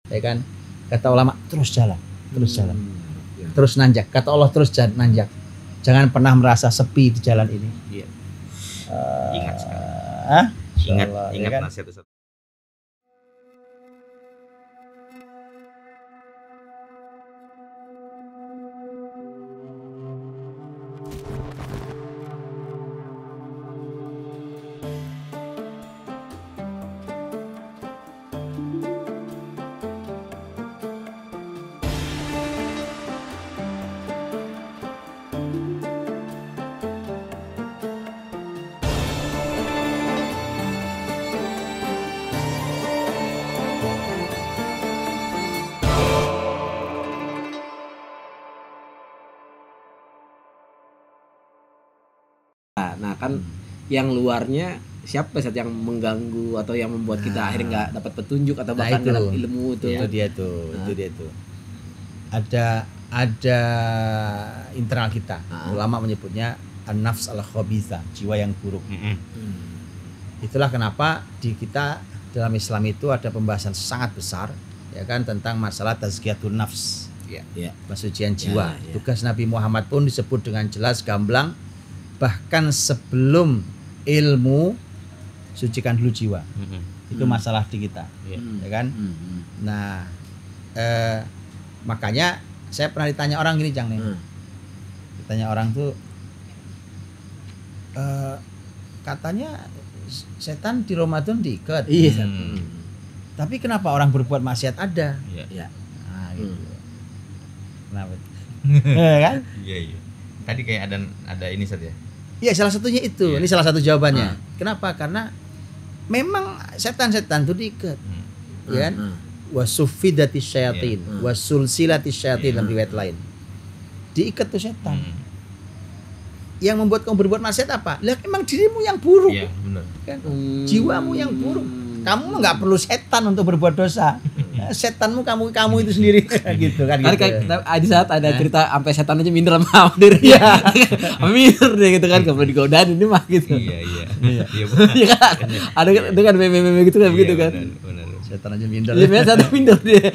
ya kan? Kata ulama terus jalan, terus nanjak. Kata Allah terus nanjak. Jangan pernah merasa sepi di jalan ini. Iya. Ingat sekali. Ingat Ingat ya kan? nasihat Ustaz. Nah kan yang luarnya siapa Ustaz yang mengganggu atau yang membuat kita akhirnya nggak dapat petunjuk atau bahkan itu. dalam ilmu itu. Itu dia tuh. Ada internal kita. Ulama menyebutnya an-nafs al-khabitha, jiwa yang buruk. Itulah kenapa di kita dalam Islam itu ada pembahasan sangat besar ya kan tentang masalah tazkiyatun nafs. Ya. Pensucian jiwa. Ya. Tugas Nabi Muhammad pun disebut dengan jelas gamblang, bahkan sebelum ilmu sucikan dulu jiwa. Itu masalah di kita, ya kan? Nah, makanya saya pernah ditanya orang gini, Cang nih. Ditanya orang tuh, katanya setan di Ramadan diikat. Iya. Tapi kenapa orang berbuat maksiat ada? Iya. Nah, gitu. Kenapa? Kan? Iya. Tadi kayak ada ini Ustaz ya. Iya, salah satunya itu. Ini salah satu jawabannya. Kenapa? Karena memang setan-setan itu diikat. Ya kan? Wasufidatis syayatin, wasulsilatis syayatin dalam riwayat lain. Diikat tuh setan. Yang membuat kamu berbuat maksiat apa? Lah emang dirimu yang buruk. Iya, benar. Kan? Jiwamu yang buruk. Kamu nggak perlu setan untuk berbuat dosa. Setanmu kamu itu sendiri gitu kan. Kan di saat ada cerita sampai setan aja minder sama dirinya. Minder deh gitu kan kalau digodain ini mah gitu. Iya. Iya kan? Ada dengan meme gitu kan begitu kan. Benar. Setan aja minder. Iya, biasa ada minder dia.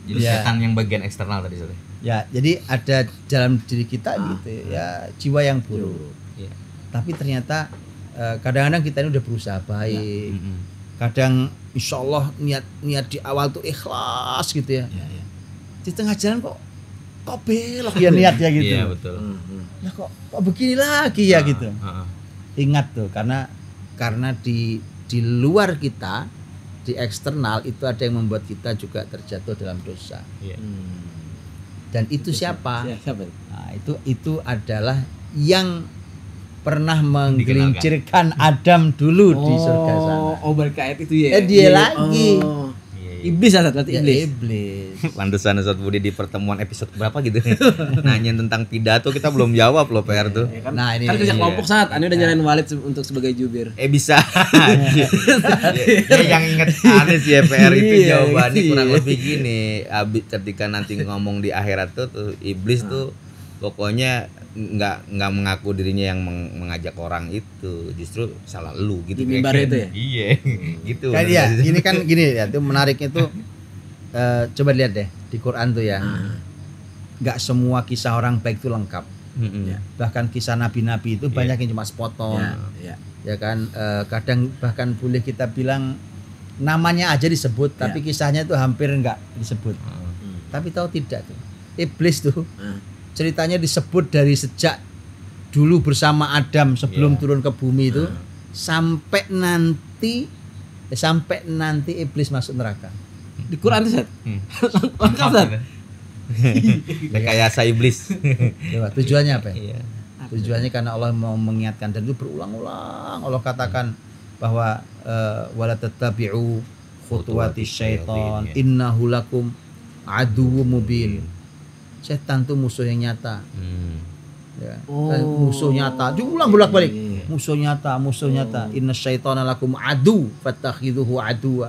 Jadi setan yang bagian eksternal tadi Ustaz. Ya, jadi ada dalam diri kita gitu ya, jiwa yang buruk. Iya. Tapi ternyata kadang-kadang kita ini udah berusaha baik. Kadang insya Allah niat di awal tuh ikhlas gitu ya. Di tengah jalan kok belok ya niat ya gitu. Iya, betul. Nah kok begini lagi ya gitu. Ingat tuh karena di luar kita, di eksternal itu ada yang membuat kita juga terjatuh dalam dosa. Iya. Dan itu siapa? Siapa? Nah, itu adalah yang pernah menggelincirkan Adam dulu di surga sana. Oh, berkait itu ya. Dia lagi. Iblis ya, berarti iblis. Pantesan Ustaz Budi di pertemuan episode berapa gitu nanya tentang pidato kita belum jawab loh PR tuh. Nah, ini kan kerja kelompok saat Ane udah nyalain Walid untuk sebagai jubir. Bisa. Yang inget aneh sih ya PR itu jawabannya kurang lebih gini. Ketika nanti ngomong di akhirat tuh iblis tuh pokoknya nggak mengaku dirinya yang mengajak orang itu, justru salah lu gitu. Di mimbar itu ya? Iya. Gitu. Kan ya, ini kan gini ya, itu menariknya tuh coba lihat deh di Quran tuh ya. Nggak semua kisah orang baik itu lengkap. Bahkan kisah nabi-nabi itu banyak yang cuma sepotong. Ya kan, kadang bahkan boleh kita bilang namanya aja disebut, tapi kisahnya itu hampir nggak disebut. Tapi tahu tidak tuh, iblis tuh ceritanya disebut dari sejak dulu bersama Adam sebelum turun ke bumi itu sampai nanti iblis masuk neraka. Di Quran itu, Ustaz. Lengkap, Ustaz. Rekayasa iblis. Tujuannya apa? Tujuannya karena Allah mau mengingatkan, dan itu berulang-ulang Allah katakan bahwa wala tattabi'u khutuwati syaitan innahu lakum aduwwum mubin. Setan tuh musuh yang nyata. Ya. Musuh nyata. Diulang bolak-balik. Musuh nyata. Inna syaitana lakum adu fattakhidhuhu aduwa.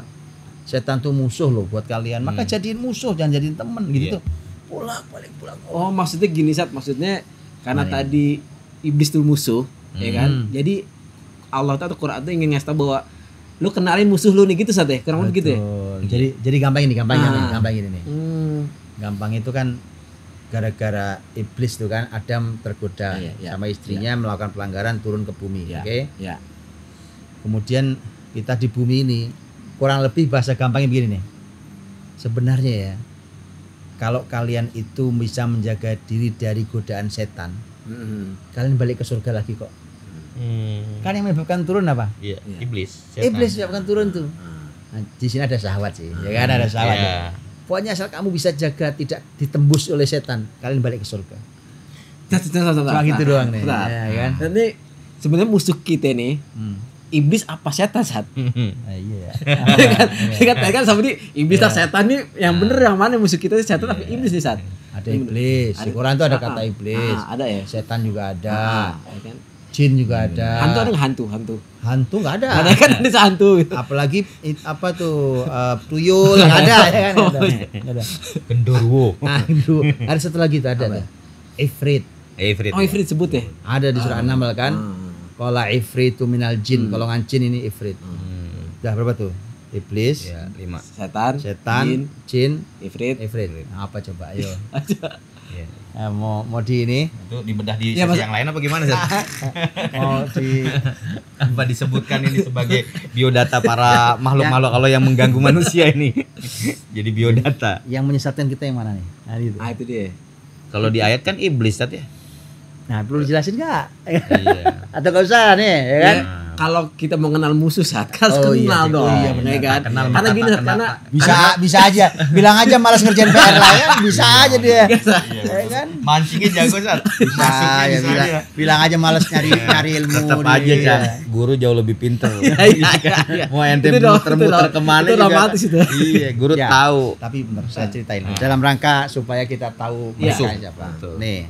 Setan tuh musuh loh buat kalian. Maka jadiin musuh, jangan jadiin teman gitu tuh. Bolak-balik. Oh, maksudnya gini, Sat. Maksudnya karena tadi iblis tuh musuh, ya kan? Jadi Allah tuh Quran tuh ingin ngasih tahu bahwa lu kenalin musuh lu nih gitu Sat ya. Kurang lebih gitu ya. Betul. Jadi gampang ini nih. Hmm. Gampang itu kan gara-gara iblis tuh kan Adam tergoda sama istrinya melakukan pelanggaran turun ke bumi, oke? Ya. Kemudian kita di bumi ini kurang lebih bahasa gampangnya begini nih. Sebenarnya ya, kalau kalian itu bisa menjaga diri dari godaan setan, kalian balik ke surga lagi kok. Kan yang menyebabkan turun apa? Iya, iblis. Iblis menyebabkan turun tuh. Nah, di sini ada syahwat sih, ya kan ada syahwat. Iya. Ya. Pokoknya asal kamu bisa jaga tidak ditembus oleh setan, kalian balik ke surga. Cuma gitu doang nih. Ya, kan? Nanti sebenarnya musuh kita nih iblis apa setan Sat? Iya. Kan sama ini iblis tak setan nih yang bener yang mana musuh kita setan tapi iblis nih Sat. Ada iblis. Di Quran tuh ada kata iblis. Ada ya. Setan juga ada. Kan? Jin juga ada. Hantu ada hantu. Hantu nggak ada. Ada kan ada hantu. Apalagi apa tuh tuyul nggak ada ya kan? Nggak ada. Gendorwo. Nah, itu ada satu lagi tuh ada. Ifrit. Ifrit. Oh Ifrit sebut ya. Ada di surah An-Naml kan. Qala ifritu minal jin. Golongan jin ini ifrit. Udah berapa tuh? Iblis, Ya, 5. setan, jin, Ifrit. Nah, apa coba ayo. Iya. Nah, mau di ini Itu dibedah di sesi yang lain apa gimana sih? mau di Apa disebutkan ini sebagai biodata para makhluk-makhluk kalau yang mengganggu manusia ini. Jadi biodata. yang menyesatkan kita yang mana nih? Nah, itu. Itu dia. Kalau di ayat kan iblis tadi ya. Nah, perlu dijelasin nggak? Iya. Atau nggak usah nih, ya kan? Kalau kita mau kenal musuh Sat, kan Oh, kenal iya, dong. iya, benar. Ya kan? Kenal, Karena maka gini tak Sat, kenal, karena Bisa aja. Bilang aja malas ngerjain PR lah ya, bisa aja dia. Ya kan? Mancingnya jago Sat. Bisa ya bilang aja malas nyari ilmu. Tetap aja dia. Cak. Guru jauh lebih pinter. Iya. Mau ente Itu dong, muter-muter itu kemana itu juga. dramatis itu. Iya, guru Ya, tahu. Tapi bentar saya ceritain. Dalam rangka supaya kita tahu Iya. mereka siapa. Betul. Nih.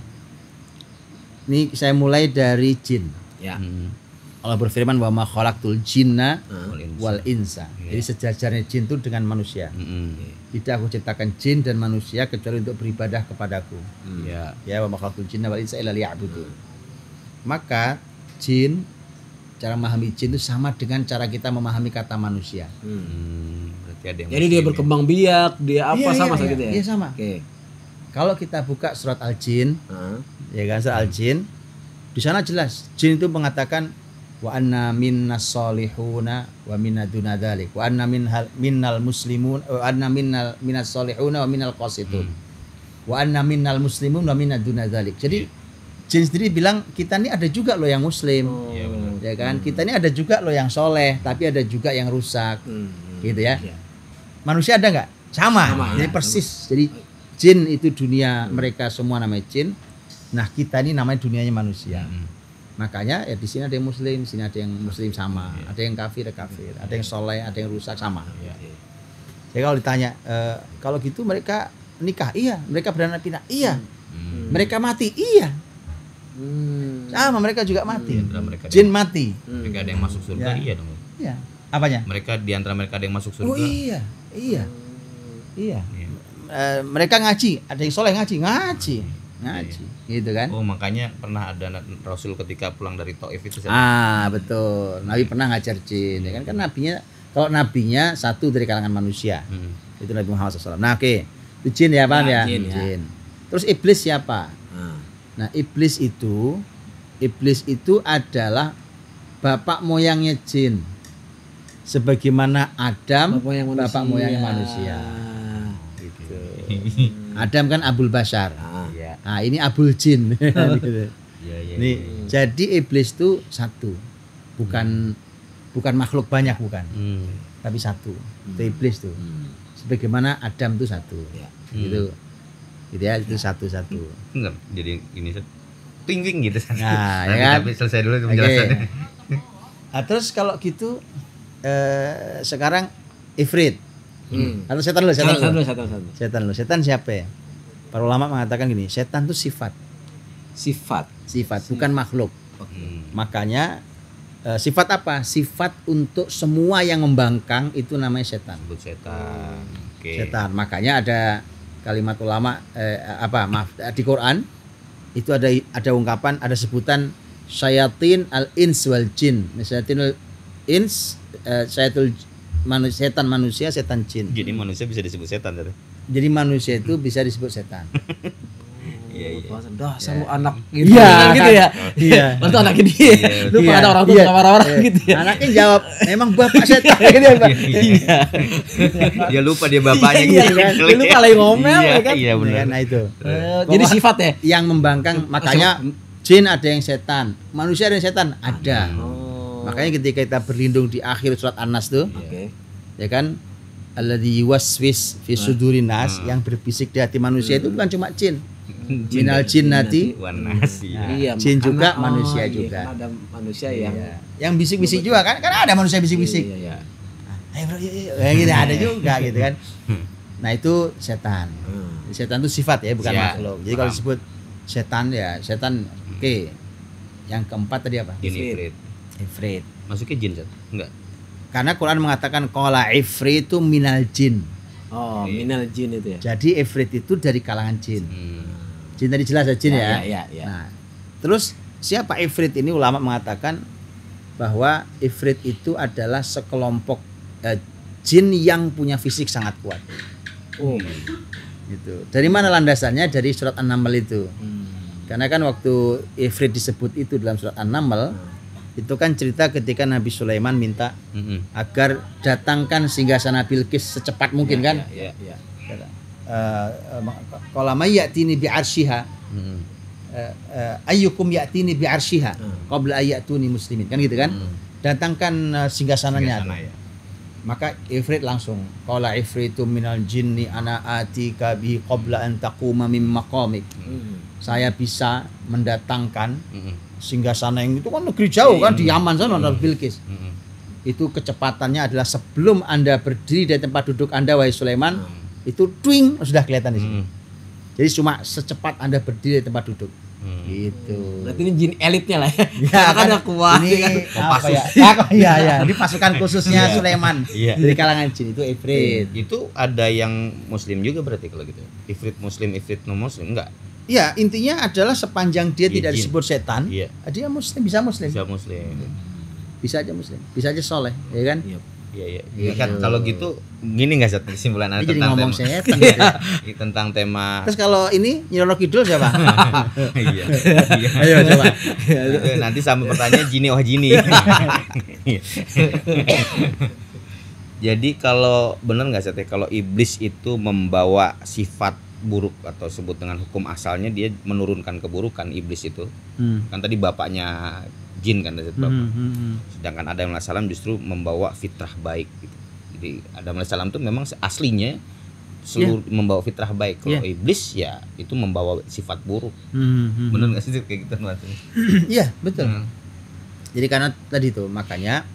Ini saya mulai dari jin. Ya. Allah berfirman wa ma khalaqtul jinna Wal wal insa. Jadi sejajarnya jin itu dengan manusia. Tidak aku ciptakan jin dan manusia kecuali untuk beribadah kepadaku. Ya. Ya wa ma khalaqtul jinna wal insa illa liya'budun. Maka jin, cara memahami jin itu sama dengan cara kita memahami kata manusia. Berarti ada yang Jadi dia berkembang biak, dia apa sama iya, gitu ya? Iya sama. Oke. Kalau kita buka surat Al-Jin, ya kan surat Al-Jin, di sana jelas jin itu mengatakan wa anna minnas solihuna wa minna duna dzalik wa anna minnal muslimun wa anna minas solihuna wa minal qasitun wa anna minnal muslimun wa minna duna dzalik. Jadi jin sendiri bilang kita ini ada juga loh yang muslim. Iya benar. Ya kan? Kita ini ada juga loh yang soleh, tapi ada juga yang rusak. Gitu ya. Iya. Manusia ada nggak? Sama. Jadi ya, persis. Jadi jin itu dunia mereka semua namanya jin. Nah, kita ini namanya dunianya manusia. Makanya ya di sini ada yang muslim, di sini ada yang muslim sama, ada yang kafir, ada yang soleh, ada yang rusak sama. Jadi kalau ditanya kalau gitu mereka nikah, iya, mereka beranak pinak, iya. Mereka mati, iya. Sama mereka juga mati. Di antara mereka Jin mati. Mereka ada yang masuk surga, Ya. iya dong. Iya. Apanya? Mereka di antara mereka ada yang masuk surga. Oh iya. Iya. Iya. Iya. Mereka ngaji, ada yang soleh ngaji. Gitu kan? Oh, makanya pernah ada Rasul ketika pulang dari Taif itu Betul. Nabi pernah ngajar jin, ya kan? Kan nabinya, kalau nabinya satu dari kalangan manusia, itu Nabi Muhammad SAW. Nah, oke, itu jin ya, paham ya? Jin. Terus iblis siapa? Nah, iblis itu adalah bapak moyangnya jin, sebagaimana Adam bapak moyangnya manusia. Gitu. Adam kan Abul Bashar. Nah, ini Abul Jin. Gitu. Nih, jadi iblis itu satu, bukan makhluk banyak, bukan, tapi satu. Itu iblis tuh, sebagaimana Adam tuh satu, gitu ya, itu satu. Enggak, jadi ini ting gitu. Nah, ya kan? Tapi selesai dulu penjelasannya. Nah, terus kalau gitu sekarang ifrit atau setan dulu. Setan siapa ya? Para ulama mengatakan gini, setan itu sifat, bukan makhluk. Makanya sifat apa? Sifat untuk semua yang membangkang itu namanya setan. Sebut setan. Oke. Setan. Makanya ada kalimat ulama di Quran itu ada ungkapan, ada sebutan syayatin al ins wal jin. Syayatin al ins, setan manusia, setan jin. Jadi manusia bisa disebut setan tadi. Jadi manusia itu bisa disebut setan. Iya. Dasar lu anak gitu. Iya. Kan gitu ya. Iya. Lu anaknya dia. Lu Iya. ada orang tua Iya. sama orang-orang gitu ya. Anaknya jawab, memang bapak setan gitu ya, Pak. Iya. Dia lupa dia bapaknya Iya, gitu. kan? Dia lupa lagi ngomel, Iya, ya kan? Iya benar. Nah itu. Jadi sifat ya. Yang membangkang, makanya jin ada yang setan, manusia ada yang setan, ada. Oh. Makanya ketika kita berlindung di akhir surat An-Nas tuh, Oke. ya kan, alladzi yuwaswis fi sudurin nas, yang berbisik di hati manusia itu bukan cuma jin. Minal jinnati Wanasi. Nah, Iya, jin juga, karena- manusia iya, juga. karena ada manusia yang Iya. Yang bisik-bisik juga kan ada manusia bisik-bisik. Iya, iya. Ayo bro, yuk. Ya, gitu ada juga gitu kan. Nah itu setan. Setan itu sifat ya, bukan Ya, makhluk. Jadi kalau paham. disebut setan ya setan. Oke. Yang keempat tadi apa? Jin ifrit. Ifrit. Masuknya jin Zat? Enggak. Karena Quran mengatakan qala ifritu minal jin. Oh, minal jin itu ya. Jadi ifrit itu dari kalangan jin. Jin tadi jelas ya jin ya. Iya, iya. Nah, terus siapa ifrit ini? Ulama mengatakan bahwa ifrit itu adalah sekelompok jin yang punya fisik sangat kuat. Oh. Gitu. Dari mana landasannya? Dari surat An-Naml itu. Karena kan waktu ifrit disebut itu dalam surat An-Naml, itu kan cerita ketika Nabi Sulaiman minta agar datangkan singgasana Bilqis secepat mungkin kan. Iya, iya. Qala may ya'tini bi arsyiha ayyukum ya'tini bi arsyiha qabla ayatuni muslimin kan gitu kan. Datangkan singgasananya. Maka ifrit langsung qala ifritu minal jinni ana atika bihi qabla an taquma min maqamik. Saya bisa mendatangkan singgasana yang itu kan negeri jauh kan di Yaman sana ada Bilqis. Itu kecepatannya adalah sebelum Anda berdiri dari tempat duduk Anda wahai Sulaiman, itu twing sudah kelihatan di sini. Jadi cuma secepat Anda berdiri di tempat duduk. Gitu. Berarti ini jin elitnya lah ya. Ya kan ada kuat. Ini kan. apa ya? Iya ya, ini pasukan khususnya Sulaiman. Iya. Dari kalangan jin itu ifrit. Itu ada yang muslim juga berarti kalau gitu. Ifrit muslim, ifrit non muslim enggak? Iya, intinya adalah sepanjang dia Iya, tidak jin. disebut setan, Iya. dia muslim, bisa muslim. Bisa muslim. Bisa aja muslim, bisa aja soleh, ya kan? Iya. Iya. Gitu. Kan kalau gitu gini enggak Zat kesimpulan Ini jadi tentang ngomong tema setan. Gitu. tentang tema Terus kalau ini Nyirono Kidul siapa? iya. Iya. Ayo coba. Itu nanti sama pertanyaan jini oh jini. Jadi kalau benar nggak Sate kalau iblis itu membawa sifat buruk atau sebut dengan hukum asalnya dia menurunkan keburukan iblis itu. Kan tadi bapaknya jin kan dari bapak. Sedangkan Adam alaihissalam justru membawa fitrah baik gitu. Jadi Adam alaihissalam itu memang aslinya seluruh membawa fitrah baik. Kalau iblis ya itu membawa sifat buruk. Benar nggak sih kayak gitu maksudnya? Iya, betul. Jadi karena tadi tuh makanya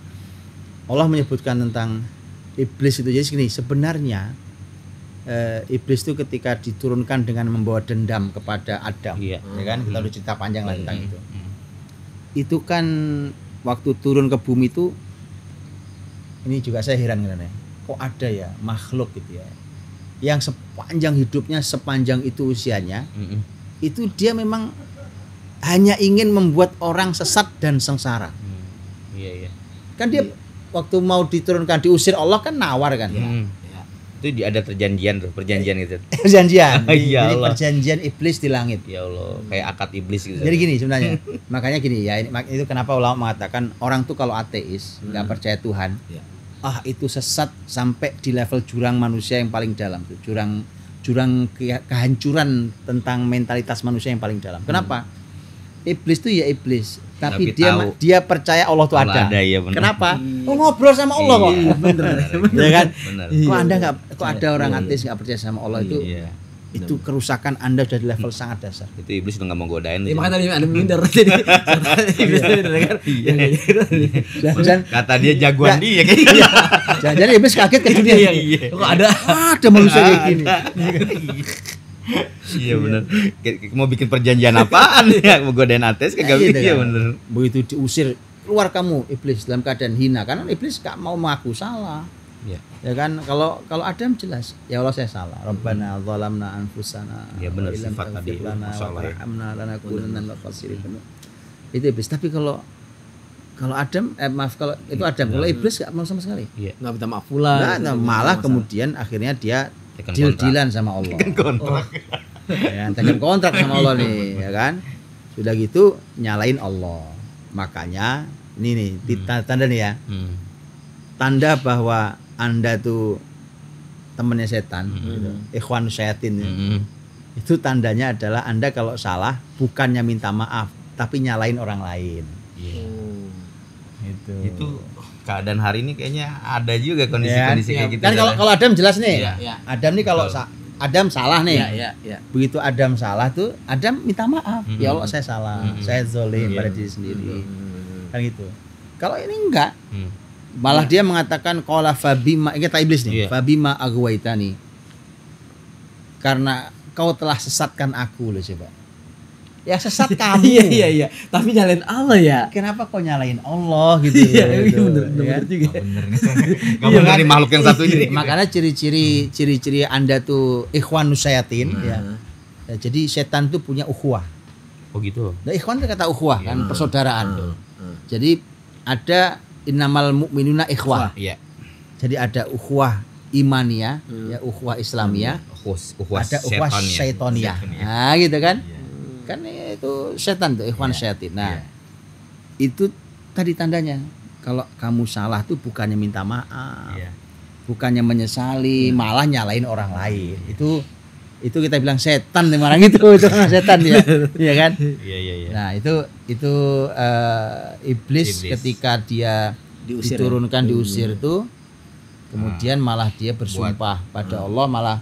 Allah menyebutkan tentang iblis itu. Jadi gini, sebenarnya iblis itu ketika diturunkan dengan membawa dendam kepada Adam, ya kan? Kita udah cerita panjang lah tentang itu. Itu kan waktu turun ke bumi itu, ini juga saya heran ya, kok ada ya makhluk gitu ya, yang sepanjang hidupnya, sepanjang itu usianya, itu dia memang hanya ingin membuat orang sesat dan sengsara. Iya. Kan dia waktu mau diturunkan diusir Allah kan nawar kan. Itu ada perjanjian gitu. Perjanjian. Ya Jadi Allah. perjanjian iblis di langit. Ya Allah, kayak akad iblis gitu. Jadi gini sebenarnya. Makanya gini ya, itu kenapa ulama mengatakan orang tuh kalau ateis, nggak percaya Tuhan, itu sesat sampai di level jurang manusia yang paling dalam tuh. Jurang kehancuran tentang mentalitas manusia yang paling dalam. Kenapa? Iblis tuh ya iblis, tapi dia percaya Allah tuh ada. Ya, Kenapa? Ngobrol sama Allah kok. Bener. Ya kan? Bener. Kok Anda kok ada orang ateis nggak percaya sama Allah itu? Itu kerusakan Anda sudah di level sangat dasar. Itu iblis udah nggak mau godain. Ya, makanya tadi ada minder jadi iblis itu kan. Dan Kata dia jagoan dia kayaknya. jangan-jangan iblis kaget ke dunia. Kok ada Ada manusia kayak gini. Iya benar. Mau bikin perjanjian apaan ya? Mau godain ateis kagak Gitu iya kan. bener. Begitu diusir, keluar kamu iblis dalam keadaan hina karena iblis gak mau mengaku salah. Iya. Ya kan, kalau Adam jelas, ya Allah saya salah. Rabbana zalamna anfusana. Ya benar, wa illam sifat tadi, taghfir lana Masya wa Allah ya. tarhamna lanakunanna minal khasirin. Itu iblis. Tapi kalau Kalau Adam, maaf kalau itu Adam, kalau iblis nggak mau sama sekali. Iya. Nggak minta maaf pula. Nah, malah kemudian akhirnya dia deal-dealan sama Allah. Kontrak. Ya, tekan kontrak sama Allah nih, ya kan? Sudah gitu nyalain Allah. Makanya ini nih tanda nih ya. Tanda bahwa Anda tuh temannya setan, gitu. Ikhwan syaitin. Itu tandanya adalah Anda kalau salah bukannya minta maaf, tapi nyalain orang lain. Itu keadaan hari ini kayaknya ada juga kondisi-kondisi kayak gitu. Kan kalau Adam jelas nih. Iya. Adam nih kalau Adam salah nih. Iya. Begitu Adam salah tuh Adam minta maaf. Ya Allah saya salah, saya zolim pada diri sendiri. Kan gitu. Kalau ini enggak. Malah dia mengatakan qala fabima, ini kata iblis nih. Fabima aghwaytani. Karena kau telah sesatkan aku loh coba. Ya sesat kamu. Iya. Tapi nyalain Allah ya. Kenapa kau nyalain Allah gitu? Iya, bener juga. Gak bener nih makhluk yang satu ini. Makanya ciri-ciri Anda tuh ikhwanus syayatin ya. Jadi setan tuh punya ukhuwah. Oh gitu. Nah, ikhwan itu kata ukhuwah kan, persaudaraan. Jadi ada innamal mu'minuna ikhwah. Iya. Jadi ada ukhuwah imaniyah, ya ukhuwah islamiyah, ada ukhuwah syaitoniyah. Nah, gitu kan? Kan itu setan tuh ikhwan syaitin. Nah, itu tadi tandanya. Kalau kamu salah tuh bukannya minta maaf. Bukannya menyesali, malah nyalain orang lain. Itu kita bilang setan nih orang itu setan ya. Iya kan? Iya. Nah, itu iblis ketika dia diturunkan diusir itu kemudian malah dia bersumpah pada Allah malah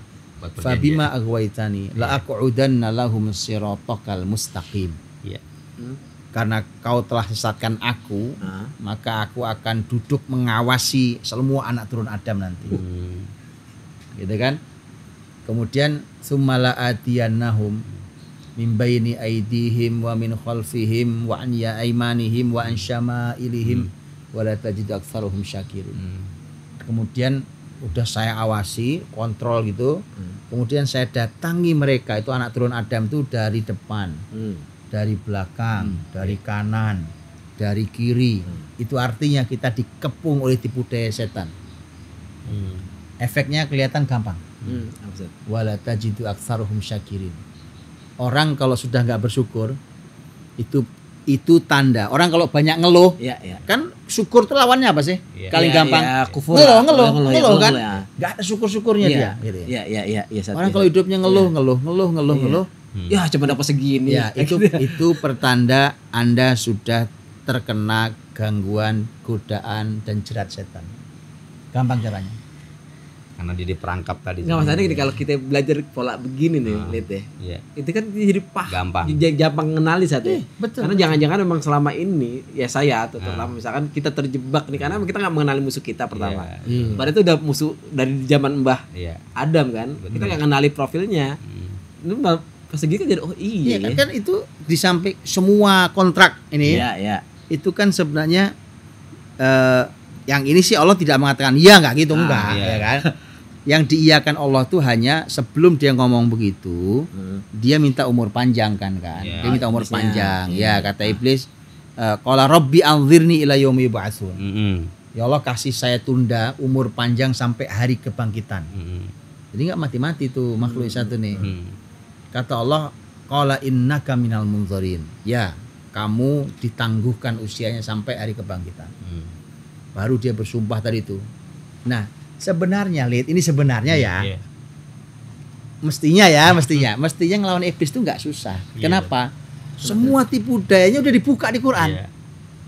fabima aghwaytani la aqudanna lahum siratal mustaqim. Iya. Karena kau telah sesatkan aku, maka aku akan duduk mengawasi semua anak turun Adam nanti. Gitu kan? Kemudian summala atiyannahum min baini aydihim wa min khalfihim wa an yaimanihim wa an syama'ilihim wa la tajidu aktsaruhum syakirin. Kemudian udah saya awasi, kontrol gitu. Kemudian saya datangi mereka itu anak turun Adam itu dari depan, dari belakang, dari kanan, dari kiri. Itu artinya kita dikepung oleh tipu daya setan. Efeknya kelihatan gampang. Wala tajidu aktsaruhum syakirin. Orang kalau sudah nggak bersyukur itu tanda. Orang kalau banyak ngeluh, kan syukur itu lawannya apa sih? Paling gampang. Kufur. Ngeluh kan? Nggak ada syukur-syukurnya dia. Gitu. Iya. Orang kalau hidupnya ngeluh. Ya cuma dapat segini. Ya itu pertanda Anda sudah terkena gangguan, godaan dan jerat setan. Gampang caranya. Karena dia diperangkap tadi. Nggak masalahnya gini, kalau kita belajar pola begini nih, lihat deh. Iya. Itu kan jadi Gampang. Gampang mengenali satu. Betul. Karena jangan-jangan memang selama ini ya saya atau terutama misalkan kita terjebak nih karena kita nggak mengenali musuh kita pertama. Padahal itu udah musuh dari zaman Mbah Adam kan. Kita nggak kenali profilnya. Itu pas segitu kan jadi iya kan itu di samping semua kontrak ini. Itu kan sebenarnya yang ini sih Allah tidak mengatakan iya nggak gitu enggak ya kan. Yang diiyakan Allah tuh hanya sebelum dia ngomong begitu dia minta umur panjang kan. Dia minta umur panjang. Ya kata iblis qala rabbi anzirni ila yaumi yub'atsun. Ya Allah kasih saya tunda umur panjang sampai hari kebangkitan. Jadi nggak mati-mati tuh makhluk satu nih. Kata Allah qala innaka minal munzirin. Ya kamu ditangguhkan usianya sampai hari kebangkitan. Baru dia bersumpah tadi itu. Nah, sebenarnya ini sebenarnya mestinya ngelawan iblis itu nggak susah. Kenapa? Semua tipu dayanya udah dibuka di Quran.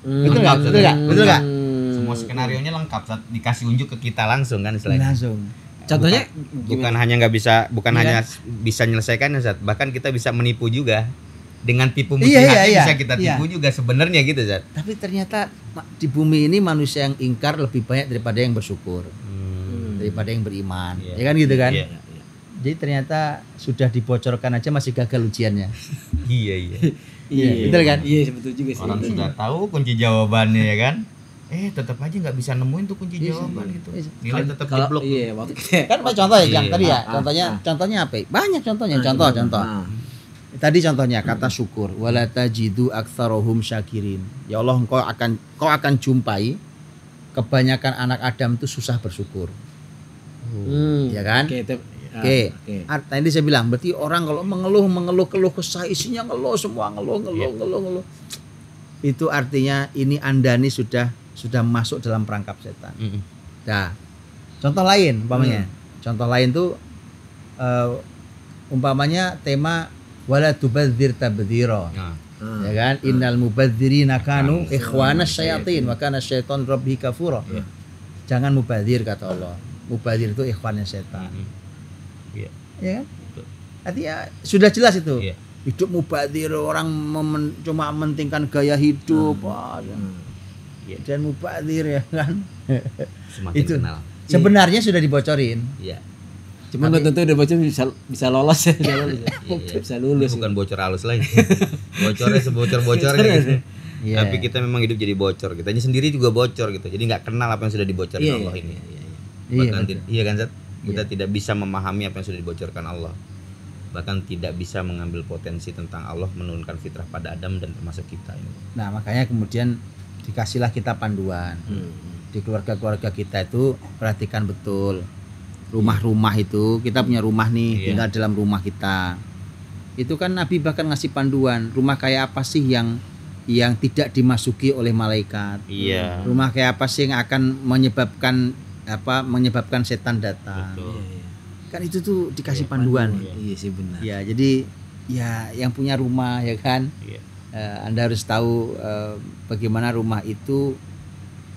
Betul nggak? Semua skenarionya lengkap saat dikasih unjuk ke kita langsung kan istilahnya. Langsung. Contohnya hanya bisa menyelesaikan Zat, bahkan kita bisa menipu juga. Dengan tipu muslihat bisa kita tipu juga sebenarnya gitu Zat. Tapi ternyata di bumi ini manusia yang ingkar lebih banyak daripada yang bersyukur, daripada yang beriman, ya kan gitu kan? Jadi ternyata sudah dibocorkan aja masih gagal ujiannya. Iya. Betul kan? Iya betul juga sih. Orang sudah tahu kunci jawabannya ya kan? Tetap aja nggak bisa nemuin tuh kunci jawaban gitu. Nilai tetap jeblok. Iya, waktu kita kan contoh ya yang tadi ya. Contohnya apa? Banyak contohnya. Contoh. Tadi contohnya kata syukur, wala tajidu aktsarahum syakirin. Ya Allah, kau akan jumpai kebanyakan anak Adam itu susah bersyukur. Ya kan? Oke. Tadi saya bilang berarti orang kalau mengeluh keluh kesah, isinya ngeluh semua, ngeluh. Itu artinya ini Anda nih sudah masuk dalam perangkap setan. Nah, contoh lain umpamanya. Contoh lain tuh umpamanya tema wala tubadzir tabdzira. Ya kan? Innal mubadzirina kanu ikhwanas syayatin wa kana syaiton rabbi kafura. Jangan mubadzir kata Allah. Mubadzir itu ikhwannya setan. Ya kan? Artinya sudah jelas itu. Hidup mubadzir, orang cuma mementingkan gaya hidup. Dan mubadzir ya kan. Semakin itu kenal. Sebenarnya sudah dibocorin. Iya. Cuma belum tentu udah bocor bisa lolos ya. Bisa lulus. Bukan bocor halus lagi. Bocornya sebocor-bocornya gitu. Tapi kita memang hidup jadi bocor. Kitanya sendiri juga bocor gitu. Jadi nggak kenal apa yang sudah dibocorkan Allah ini. Iya kan Zat? Kita tidak bisa memahami apa yang sudah dibocorkan Allah. Bahkan tidak bisa mengambil potensi tentang Allah menurunkan fitrah pada Adam dan termasuk kita ini. Nah, makanya kemudian dikasihlah kita panduan. Di keluarga-keluarga kita itu perhatikan betul. Rumah-rumah itu, kita punya rumah nih, tinggal dalam rumah kita. Itu kan Nabi bahkan ngasih panduan, rumah kayak apa sih yang tidak dimasuki oleh malaikat. Rumah kayak apa sih yang akan menyebabkan setan datang. Kan itu tuh dikasih panduan. Iya sih benar. Ya, jadi ya yang punya rumah ya kan. Anda harus tahu bagaimana rumah itu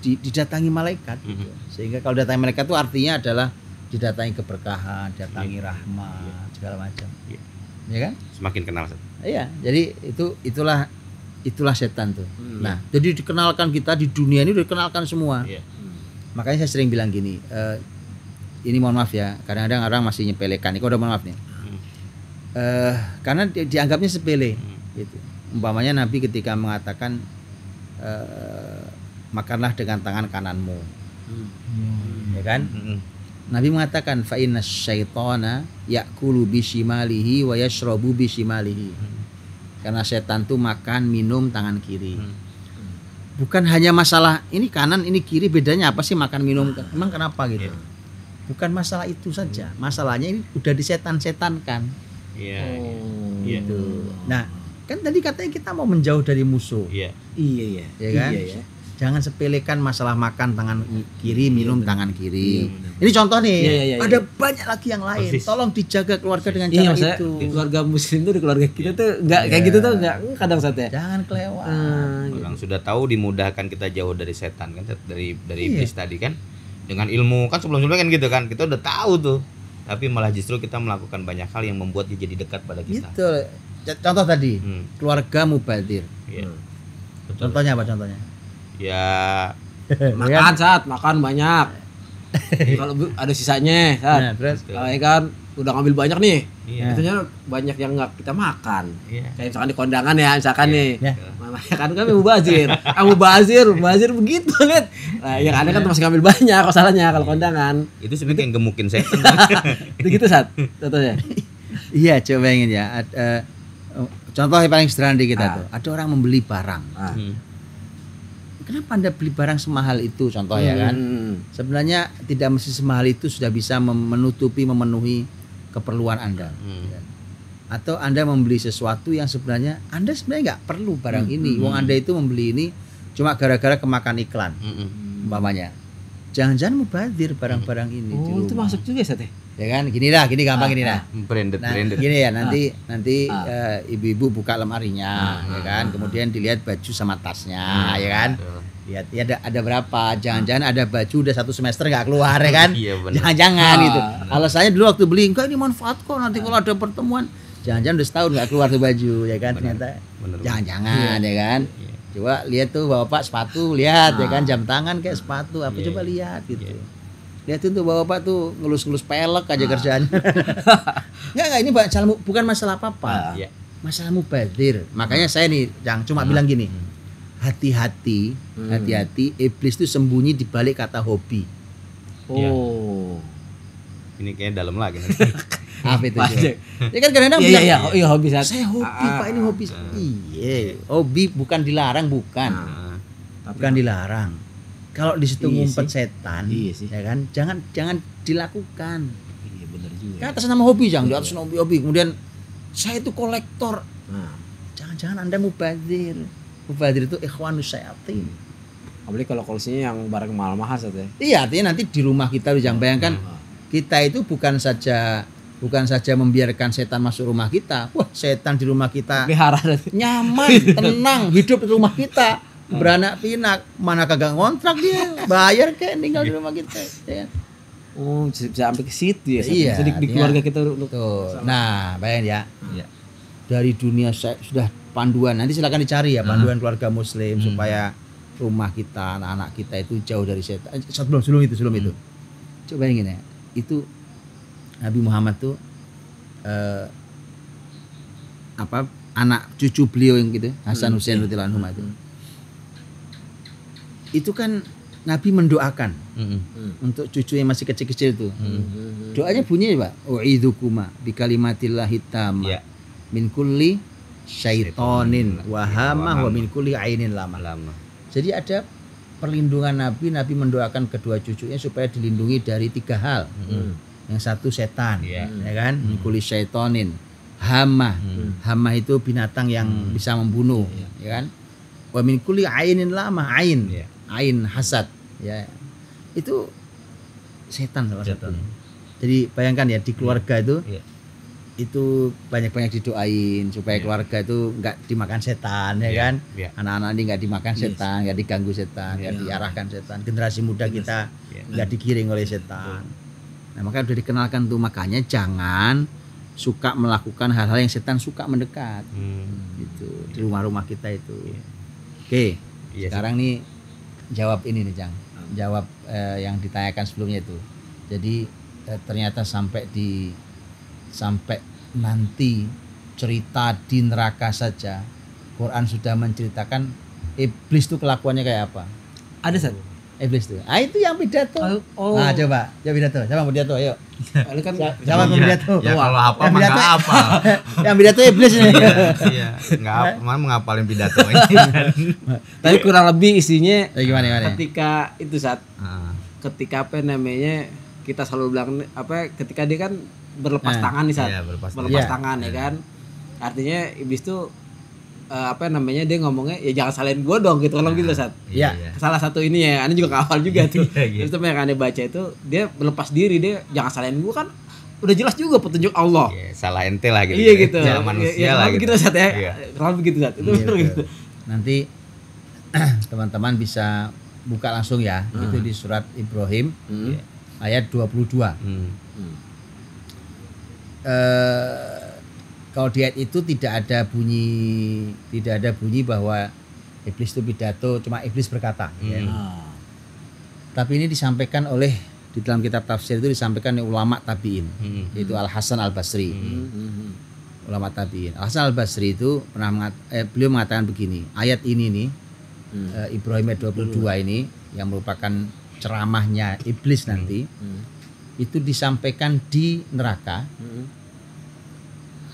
didatangi malaikat gitu. Sehingga kalau datangi malaikat itu artinya adalah didatangi keberkahan, datangi rahmat, segala macam. Ya kan? Semakin kenal. Iya, jadi itulah setan tuh. Nah, jadi dikenalkan kita di dunia ini, dikenalkan semua. Makanya saya sering bilang gini, ini mohon maaf ya, kadang-kadang orang masih nyepelekan. Ini udah mohon maaf nih. Karena dianggapnya sepele gitu. Umpamanya Nabi ketika mengatakan makanlah dengan tangan kananmu. Ya kan? Nabi mengatakan fa inna syaitana ya'kulu bishimalihi wa yashrabu bishimalihi. Karena setan tuh makan minum tangan kiri. Bukan hanya masalah ini kanan ini kiri, bedanya apa sih makan minum? Emang kenapa gitu? Bukan masalah itu saja. Masalahnya ini udah disetan-setankan. Gitu. Nah, kan tadi katanya kita mau menjauh dari musuh. Iya kan? Jangan sepelekan masalah makan tangan kiri, minum tangan kiri. Ini contoh nih. Ada banyak lagi yang lain. Tolong dijaga keluarga dengan cara itu. Di keluarga muslim tuh, di keluarga kita tuh enggak kayak gitu tuh enggak kadang saatnya. Jangan kelewat. Orang sudah tahu dimudahkan kita jauh dari setan kan, dari iblis tadi kan. Dengan ilmu kan sebelum-sebelumnya kan gitu kan. Kita udah tahu tuh. Tapi malah justru kita melakukan banyak hal yang membuat dia jadi dekat pada kita. Gitu. Contoh tadi, keluarga mubadzir. Contohnya apa contohnya? Ya makan banyak. Kalau ada sisanya, terus kalau kan udah ngambil banyak nih, biasanya banyak yang nggak kita makan. Kayak misalkan di kondangan ya, misalkan nih, kan kami mubazir, mubazir begitu lihat. Nah, yang ada kan masih ngambil banyak, masalahnya kalau kondangan. Itu sebenarnya yang gemukin setan. Itu gitu contohnya. Iya, coba ingin ya. Contoh yang paling sederhana di kita tuh, ada orang membeli barang. Kenapa Anda beli barang semahal itu contoh ya kan? Sebenarnya tidak mesti semahal itu sudah bisa memenuhi keperluan Anda. Atau Anda membeli sesuatu yang sebenarnya Anda nggak perlu barang ini. Wong Anda itu membeli ini cuma gara-gara kemakan iklan. Umpamanya. Jangan-jangan mubadzir barang-barang ini. Itu masuk juga Sate. Ya kan? Gini gampang gini dah. Branded. Gini ya, nanti ibu-ibu buka lemarinya, ya kan? Kemudian dilihat baju sama tasnya, ya kan? Lihat ya ada berapa? Jangan-jangan ada baju udah 1 semester nggak keluar, ya kan? Jangan-jangan gitu. Alasannya dulu waktu beli enggak ini manfaat kok, nanti kalau ada pertemuan. Jangan-jangan udah setahun nggak keluar tuh baju, ya kan? Ternyata jangan-jangan, ya kan? Coba lihat tuh bapak sepatu, lihat ya kan, jam tangan kayak sepatu apa, coba lihat gitu. Lihat tuh bapak tuh ngelus-ngelus pelek aja kerjaannya. Enggak ini bukan masalah apa-apa. Masalah mubadzir. Makanya saya nih yang cuma bilang gini. Hati-hati iblis itu sembunyi di balik kata hobi. Oh. Ini kayaknya dalam lagi. Apa itu? Ya kan kadang-kadang bilang, iya hobi saya. Saya hobi Pak, ini hobi. Iya, hobi bukan dilarang, bukan. Bukan dilarang. Kalau di situ ngumpet setan, ya kan? Jangan dilakukan. Iya benar juga. Kan atas nama hobi, jangan di atas nama hobi. Kemudian saya itu kolektor. Jangan-jangan Anda mubazir. Mubazir itu ikhwanus syayatin. Apalagi kalau koleksinya yang barang mahal-mahal saja. Iya, artinya nanti di rumah kita jangan bayangkan kita itu bukan saja membiarkan setan masuk rumah kita. Wah, setan di rumah kita nyaman, tenang, hidup di rumah kita, beranak pinak, mana kagak ngontrak dia, bayar kayak tinggal di rumah kita. Ya. Oh, bisa sampai ke situ ya. Iya, di keluarga kita untuk. Nah, bayangin ya. Dari dunia sudah panduan. Nanti silakan dicari ya panduan keluarga muslim supaya rumah kita, anak-anak kita itu jauh dari setan. Sebelum itu. Coba bayangin ya. Itu Nabi Muhammad tuh anak cucu beliau yang gitu, Hasan Husain radhiyallahu anhu itu. Itu kan Nabi mendoakan untuk cucu yang masih kecil-kecil itu. Doanya bunyi Pak, u'idzukuma bi kalimatillahi tamma min kulli syaitonin wa hamah wa min kulli ainin lama. Jadi ada perlindungan Nabi mendoakan kedua cucunya supaya dilindungi dari 3 hal. Yang satu setan, ya kan? Min kulli syaitonin, hamah. Hamah itu binatang yang bisa membunuh, ya kan? Wa min kulli ainin lama, ain hasad, ya. Itu setan salah satu. Jadi bayangkan ya di keluarga itu banyak-banyak didoain supaya keluarga itu enggak dimakan setan, ya kan? Anak-anak ini enggak dimakan setan, enggak diganggu setan, enggak diarahkan setan. Generasi muda kita enggak digiring oleh setan. Nah, maka udah dikenalkan tuh, makanya jangan suka melakukan hal-hal yang setan suka mendekat. Gitu di rumah-rumah kita itu. Oke. Sekarang nih jawab ini nih, Jang. Jawab yang ditanyakan sebelumnya itu. Jadi ternyata sampai nanti cerita di neraka saja Quran sudah menceritakan iblis itu kelakuannya kayak apa. Ada Sat? Iblis itu. Itu yang pidato. Nah, coba pidato. Siapa yang pidato? Ayo. Ini kan siapa yang pidato? Ya kalau apa mah enggak apa. Yang pidato iblis ini. Iya, enggak apa, mana ngapalin pidato ini. Tapi kurang lebih isinya gimana? Ketika itu Sat. Ketika apa namanya? Kita selalu bilang ketika dia kan berlepas tangan nih Sat. Berlepas tangan ya kan. Artinya iblis tuh dia ngomongnya ya jangan salahin gua dong gitu kalau gitu Sat. Iya. Salah satu ini ya, Anda juga hafal juga tuh. Terus yang Anda baca itu dia berlepas diri, dia jangan salahin gua kan udah jelas juga petunjuk Allah. Iya, salah ente lah gitu. Iya gitu. Salah manusia lah gitu. Begitu Sat ya. Kalau begitu Sat. Itu benar gitu. Nanti teman-teman bisa buka langsung ya. Itu di surat Ibrahim ayat 22. Kalau di ayat itu tidak ada bunyi bahwa iblis itu pidato, cuma iblis berkata. Tapi ini disampaikan oleh di dalam kitab tafsir itu disampaikan oleh ulama tabi'in, yaitu Al Hasan Al Basri. Ulama tabi'in. Al Hasan Al Basri itu beliau mengatakan begini, ayat ini nih Ibrahim ayat 22 ini yang merupakan ceramahnya iblis nanti itu disampaikan di neraka.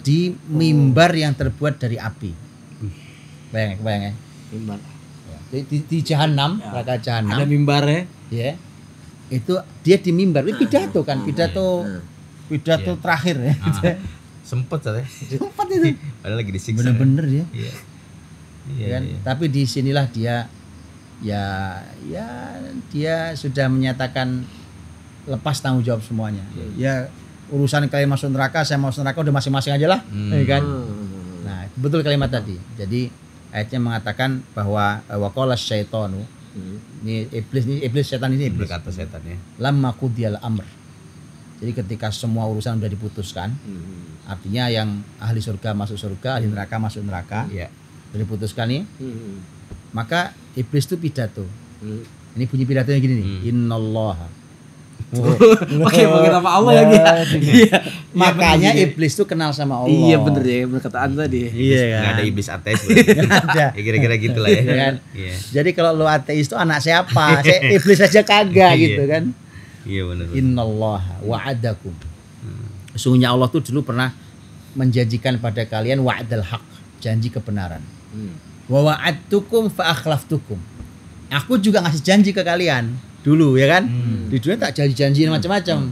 Di mimbar yang terbuat dari api. Bayang ya. Mimbar. Di Jahanam, neraka Jahanam. Ada mimbarnya. Ya. Itu dia di mimbar. Itu pidato kan, pidato terakhir ya. Sempet ya. Sempat itu. Padahal lagi disiksa. Bener-bener ya. Iya. Kan? Tapi di sinilah dia dia sudah menyatakan lepas tanggung jawab semuanya. Ya urusan kalian masuk neraka, saya masuk neraka udah masing-masing aja lah, kan? Nah, betul kalimat tadi. Jadi ayatnya mengatakan bahwa waqala syaitanu, ini iblis setan ini iblis. Berkata setannya. Lamma qudiyal amr. Jadi ketika semua urusan sudah diputuskan, artinya yang ahli surga masuk surga, ahli neraka masuk neraka, sudah diputuskan nih, maka iblis itu pidato. Ini bunyi pidatonya gini nih, innallaha. Pakai nama Allah lagi. Iya. Makanya iblis tuh kenal sama Allah. Iya bener ya perkataan tadi. Iya kan. Enggak ada iblis ateis. Enggak ada. Ya kira-kira gitulah ya. Kan? Iya. Jadi kalau lu ateis tuh anak siapa? Saya iblis aja kagak gitu kan. Iya benar. Innallaha wa'adakum. Sesungguhnya Allah tuh dulu pernah menjanjikan pada kalian wa'dal haq, janji kebenaran. Wa wa'adtukum fa akhlaftukum. Aku juga ngasih janji ke kalian dulu ya kan. Di dunia tak janji-janjiin macam-macam.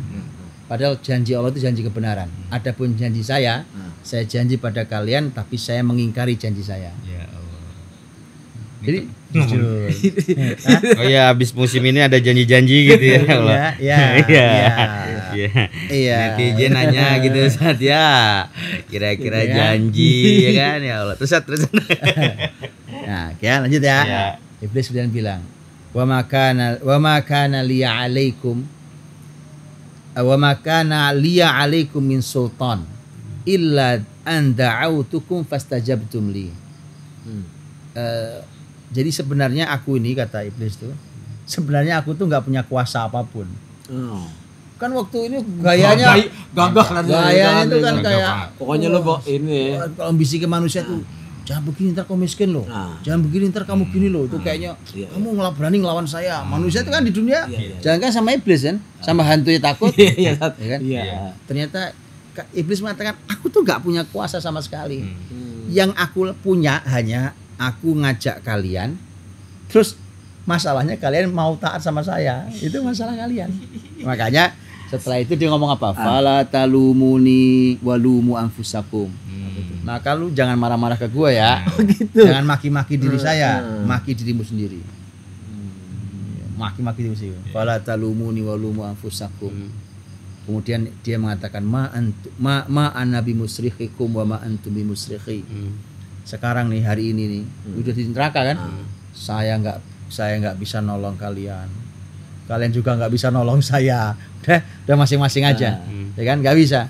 Padahal janji Allah itu janji kebenaran. Adapun janji saya janji pada kalian tapi saya mengingkari janji saya. Ya Allah. Jadi jujur. Oh ya, habis musim ini ada janji-janji gitu ya Allah. Iya. Netizen nanya gitu saat ya. Kira-kira janji ya kan ya Allah. Terus. Nah, ya lanjut ya. Iblis kemudian bilang, "Wa ma kana liya 'alaikum min sultan illa an da'autukum fastajabtum li." Jadi sebenarnya aku ini, kata iblis tuh, sebenarnya aku tuh nggak punya kuasa apapun. Kan waktu ini gayanya gayanya itu kan kayak pokoknya lo ini kalau bisikin manusia tuh jangan begini ntar kamu miskin loh, jangan begini ntar kamu gini loh, itu kayaknya kamu berani ngelawan saya. Manusia itu kan di dunia jangan kan sama iblis kan, sama hantunya takut, ya kan? Ternyata iblis mengatakan aku tuh nggak punya kuasa sama sekali. Yang aku punya hanya aku ngajak kalian, terus masalahnya kalian mau taat sama saya, itu masalah kalian. Makanya setelah itu dia ngomong apa? Fala talumuni walumu anfusakum. Maka lu jangan marah-marah ke gua ya. Gitu. Jangan maki-maki diri saya, maki dirimu sendiri. Maki-maki dirimu sendiri. Fala talumuni walumu anfusakum. Kemudian dia mengatakan ma ana bimusrikhikum wa ma antum bimusrikhi. Sekarang nih hari ini nih udah di neraka kan, saya nggak bisa nolong kalian juga nggak bisa nolong saya, udah masing-masing aja, ya kan, nggak bisa.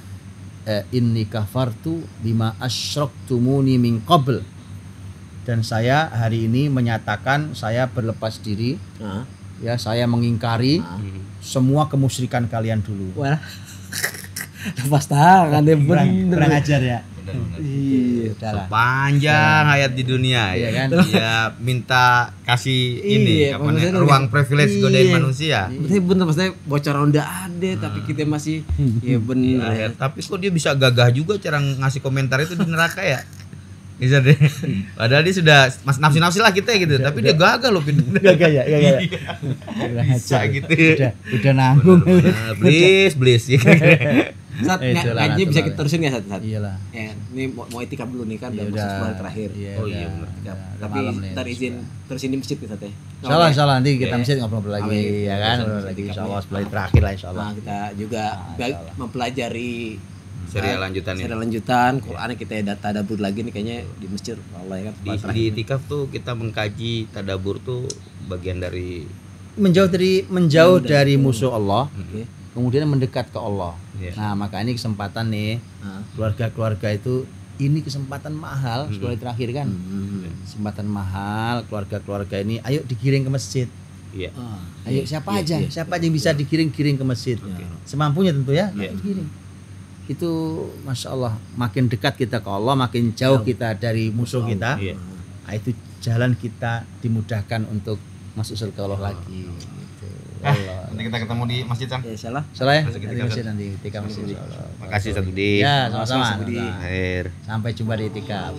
Inni kafartu bima asyraktumuni min qabl, dan saya hari ini menyatakan saya berlepas diri, ya saya mengingkari semua kemusyrikan kalian dulu. Wah, lepas tangan deh, kurang ajar ya. Iya, sepanjang hayat di dunia ya kan, ya minta kasih ini ruang privilege godain manusia. Bener maksudnya bocoran udah ada tapi kita masih ya bener. Tapi kok dia bisa gagah juga cara ngasih komentar itu di neraka ya. Bisa deh. Padahal dia sudah nafsi lah kita gitu, tapi dia gagah loh gagah ya. Bisa gitu. Udah nanggung. Bliss. Saat ngaji bisa kita terusin ya saat. Iyalah. Ya, ini mau itikaf dulu nih kan udah masuk sebulan terakhir. Iya benar. Tapi ntar izin terusin di masjid kita teh. Insyaallah nanti kita masjid ngobrol lagi ya kan, ngobrol lagi insyaallah sebulan terakhir lah insyaallah. Nah, kita juga mempelajari serial lanjutan Quran kita tadabbur lagi nih kayaknya di masjid Allah ya kan. Di itikaf tuh kita mengkaji tadabbur tuh bagian dari menjauh dari musuh Allah. Kemudian mendekat ke Allah. Nah, maka ini kesempatan nih keluarga-keluarga itu, ini kesempatan mahal sekolah terakhir kan. Kesempatan mahal keluarga-keluarga ini, ayo digiring ke masjid. Ayo siapa aja yang bisa digiring ke masjid. Semampunya tentu ya, digiring. Itu masya Allah, makin dekat kita ke Allah, makin jauh kita dari musuh kita. Nah, itu jalan kita dimudahkan untuk masuk surga Allah lagi. Nanti kita ketemu di masjid kan? Ya, salah ya? Di masjid nanti, itikaf masjid. Makasih Satu Di. Ya, sama-sama. Akhir. Sampai jumpa di itikaf.